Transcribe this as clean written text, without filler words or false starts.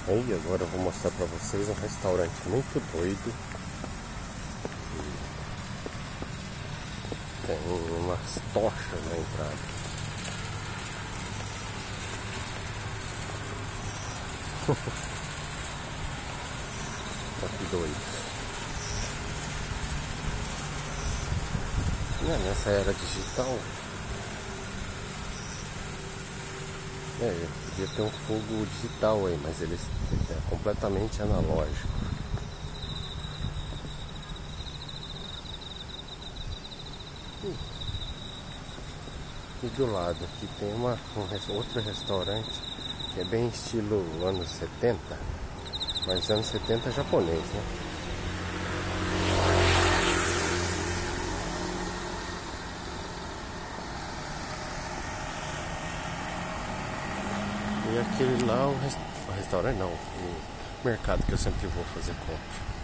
Aí agora eu vou mostrar pra vocês um restaurante muito doido. Tem umas tochas na entrada. Tá que doido. Nessa era digital, podia ter um fogo digital aí, mas ele é completamente analógico. E do lado aqui tem outro restaurante que é bem estilo anos 70, mas anos 70 japonês, né? E aquele lá, o restaurante não, o mercado que eu sempre vou fazer compra.